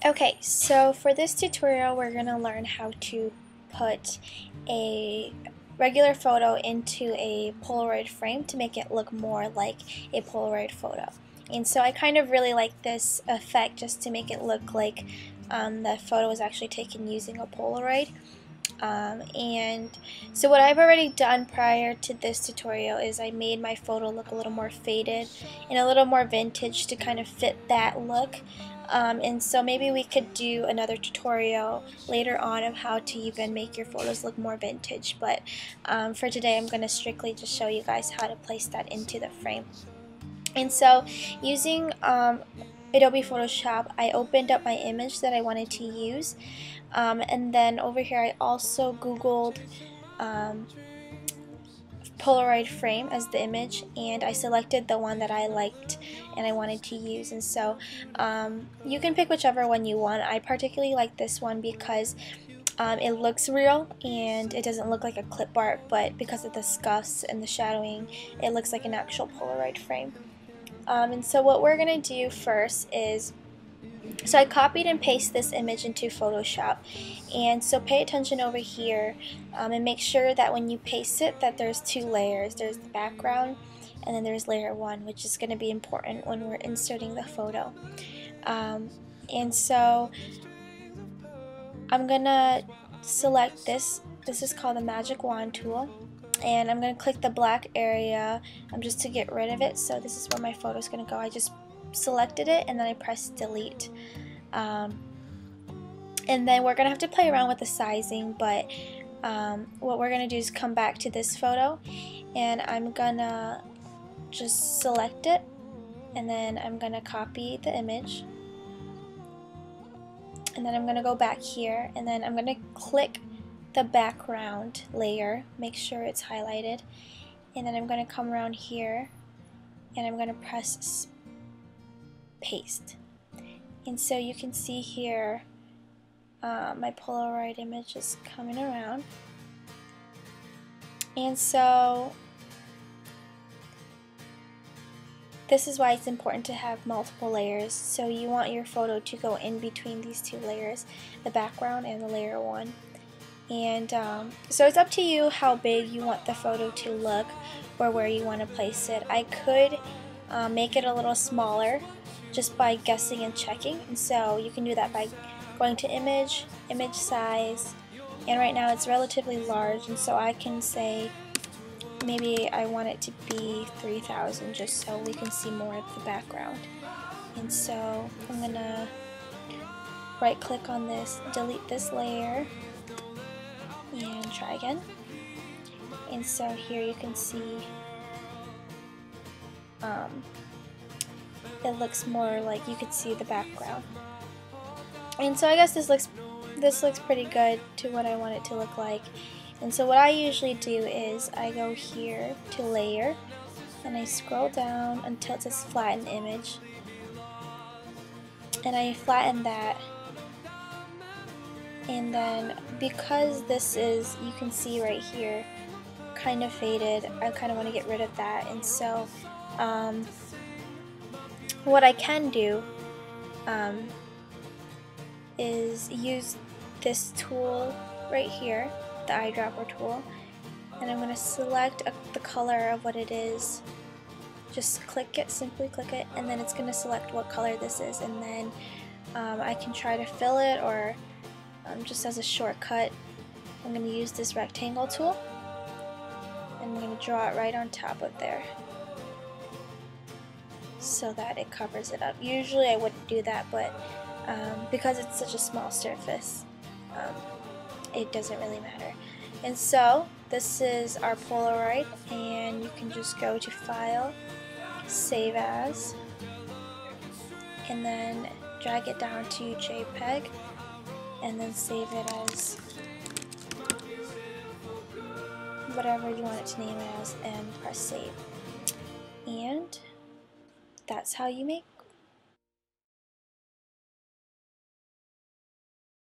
Okay, so for this tutorial we're going to learn how to put a regular photo into a Polaroid frame to make it look more like a Polaroid photo. And so I kind of really like this effect just to make it look like the photo was actually taken using a Polaroid. And so what I've already done prior to this tutorial is I made my photo look a little more faded and a little more vintage to kind of fit that look. And so maybe we could do another tutorial later on of how to even make your photos look more vintage, but for today I'm going to strictly just show you guys how to place that into the frame. And so using Adobe Photoshop, I opened up my image that I wanted to use, and then over here I also Googled Polaroid frame as the image, and I selected the one that I liked and I wanted to use. And so you can pick whichever one you want. I particularly like this one because it looks real and it doesn't look like a clip art, but because of the scuffs and the shadowing it looks like an actual Polaroid frame. And so what we're going to do first is, so I copied and pasted this image into Photoshop, and so pay attention over here and make sure that when you paste it that there's two layers. There's the background and then there's layer 1, which is going to be important when we're inserting the photo. And so I'm going to select this. This is called the magic wand tool, and I'm going to click the black area just to get rid of it. So this is where my photo is going to go. I just selected it and then I pressed delete. And then we're going to have to play around with the sizing, but what we're going to do is come back to this photo and I'm going to just select it, and then I'm going to copy the image, and then I'm going to go back here and then I'm going to click the background layer, make sure it's highlighted, and then I'm going to come around here and I'm going to press paste. And so you can see here my Polaroid image is coming around. And so this is why it's important to have multiple layers. So you want your photo to go in between these two layers, the background and the layer 1. And so it's up to you how big you want the photo to look or where you want to place it. I could make it a little smaller just by guessing and checking, and so you can do that by going to image size, and right now it's relatively large, and so I can say maybe I want it to be 3000 just so we can see more of the background. And so I'm gonna right click on this, delete this layer, and try again. And so here you can see it looks more like you could see the background. And so I guess this looks pretty good to what I want it to look like. And so what I usually do is I go here to layer and I scroll down until it says flatten image, and I flatten that. And then because this is, you can see right here, kind of faded, I kind of want to get rid of that. And so what I can do is use this tool right here, the eyedropper tool, and I'm going to select the color of what it is. Just click it, simply click it, and then it's going to select what color this is, and then I can try to fill it, or just as a shortcut I'm going to use this rectangle tool and I'm going to draw it right on top of there so that it covers it up. Usually I wouldn't do that, but because it's such a small surface, it doesn't really matter. And so this is our Polaroid, and you can just go to File, Save As, and then drag it down to JPEG, and then save it as whatever you want it to name it as, and press save. And that's how you make